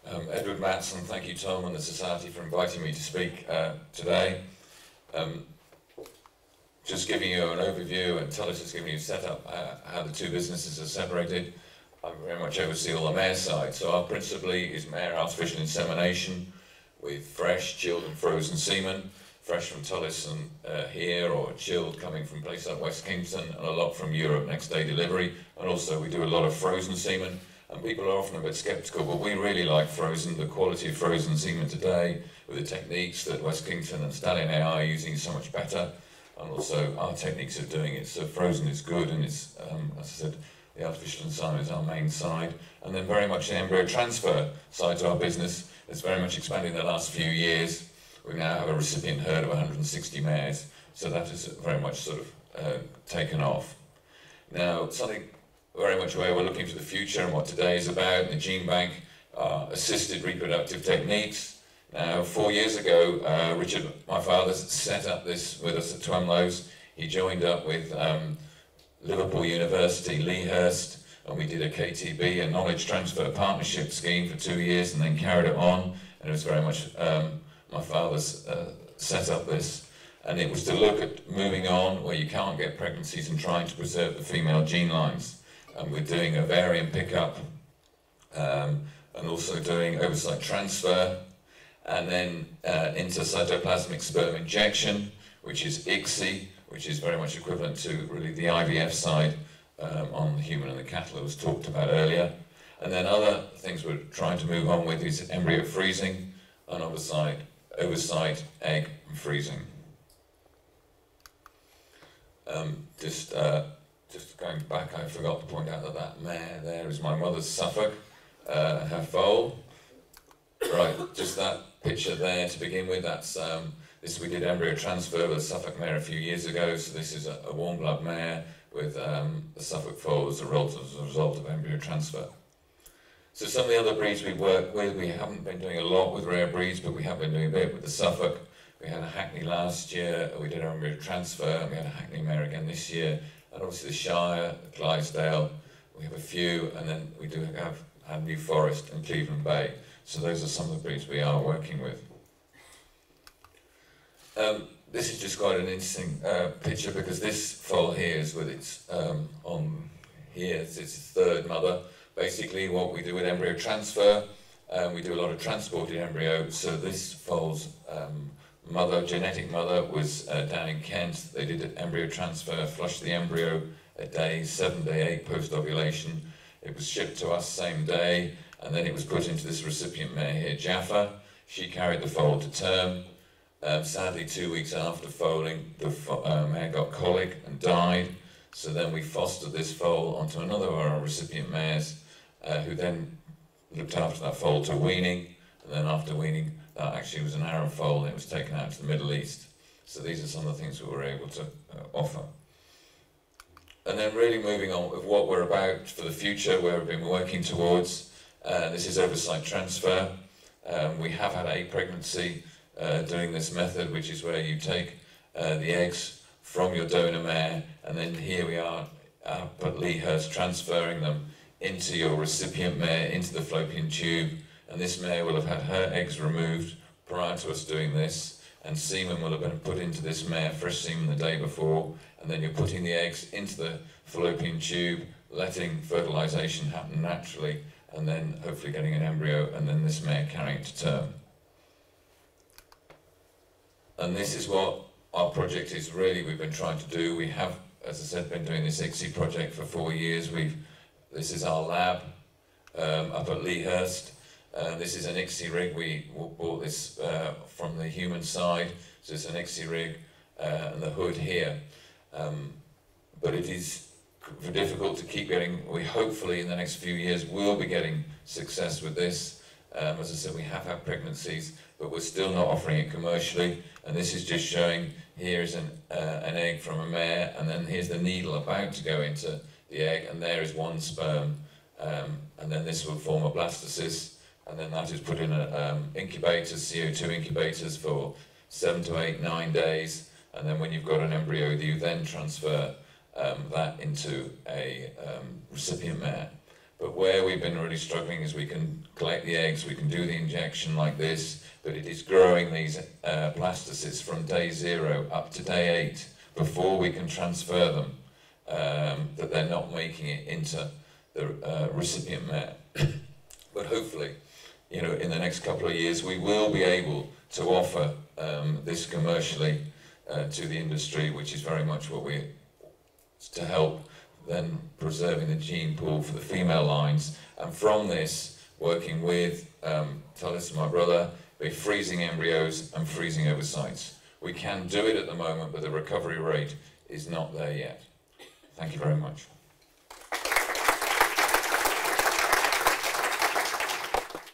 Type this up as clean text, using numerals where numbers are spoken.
Edward Matson, thank you Tom and the Society for inviting me to speak today. Just giving you an overview, and Tullis is giving you a setup how the two businesses are separated. I very much oversee all the mare side, so our principally is mare artificial insemination with fresh, chilled and frozen semen, fresh from Tullis and here, or chilled coming from places like West Kingston, and a lot from Europe, next day delivery, and also we do a lot of frozen semen. And people are often a bit sceptical, but we really like frozen. The quality of frozen semen today, with the techniques that West Kingston and Stallion AI are using, is so much better. And also our techniques of doing it. So frozen is good, and it's, as I said, the artificial insemination is our main side. And then very much the embryo transfer side to our business has very much expanded in the last few years. We now have a recipient herd of 160 mares. So that has very much sort of taken off. Now, something very much where we're looking to the future and what today is about in the gene bank are assisted reproductive techniques. Now, 4 years ago, Richard, my father, set up this with us at Twemlows. He joined up with Liverpool University, Lea Hurst, and we did a KTB, a knowledge transfer partnership scheme for 2 years, and then carried it on. And it was very much my father's set up this. And it was to look at moving on where you can't get pregnancies and trying to preserve the female gene lines. And we're doing ovarian pickup and also doing oocyte transfer, and then into cytoplasmic sperm injection, which is ICSI, which is very much equivalent to really the IVF side on the human and the cattle that was talked about earlier. And then other things we're trying to move on with is embryo freezing and oocyte egg freezing. Just going back, I forgot to point out that that mare there is my mother's Suffolk, her foal. Right, just that picture there to begin with, that's, this we did embryo transfer with a Suffolk mare a few years ago, so this is a warm blood mare with the Suffolk foal as a result of embryo transfer. So some of the other breeds we work with, we haven't been doing a lot with rare breeds, but we have been doing a bit with the Suffolk. We had a Hackney last year, we did embryo transfer, and we had a Hackney mare again this year. And obviously the Shire, Clydesdale, we have a few, and then we do have New Forest and Cleveland Bay. So those are some of the breeds we are working with. This is just quite an interesting picture, because this foal here is with its, on here, it's its third mother. Basically what we do with embryo transfer, we do a lot of transported embryo, so this foal's genetic mother was down in Kent. They did an embryo transfer, flushed the embryo at day 7, day 8 post-ovulation. It was shipped to us same day, and then it was put into this recipient mare here, Jaffa. She carried the foal to term. Sadly, 2 weeks after foaling, the mare got colic and died. So then we fostered this foal onto another of our recipient mares, who then looked after that foal to weaning, and then after weaning, that actually was an Arab foal, and it was taken out to the Middle East. So these are some of the things we were able to offer. And then really moving on with what we're about for the future, where we've been working towards. This is oocyte transfer. We have had a pregnancy doing this method, which is where you take the eggs from your donor mare, and then here we are up at Lea Hurst transferring them into your recipient mare, into the fallopian tube. And this mare will have had her eggs removed prior to us doing this, and semen will have been put into this mare, fresh semen the day before, and then you're putting the eggs into the fallopian tube, letting fertilization happen naturally, and then hopefully getting an embryo, and then this mare carrying it to term. And this is what our project is really we've been trying to do. We have, as I said, been doing this ICSI project for 4 years. This is our lab up at Lea Hurst. This is an ICSI rig. We bought this from the human side, so it's an ICSI rig and the hood here. But it is difficult to keep getting. We hopefully in the next few years will be getting success with this. As I said, we have had pregnancies, but we're still not offering it commercially. And this is just showing, here is an egg from a mare, and then here's the needle about to go into the egg, and there is one sperm. And then this will form a blastocyst, and then that is put in incubators, CO2 incubators for 7 to 8, 9 days. And then when you've got an embryo, you then transfer that into a recipient mare. But where we've been really struggling is we can collect the eggs, we can do the injection like this, but it is growing these blastocysts from day 0 up to day 8 before we can transfer them, that they're not making it into the recipient mare. But hopefully, you know, in the next couple of years, we will be able to offer this commercially to the industry, which is very much what we, to help then preserving the gene pool for the female lines. And from this, working with Tullis, my brother, we're freezing embryos and freezing ovocytes. We can do it at the moment, but the recovery rate is not there yet. Thank you very much.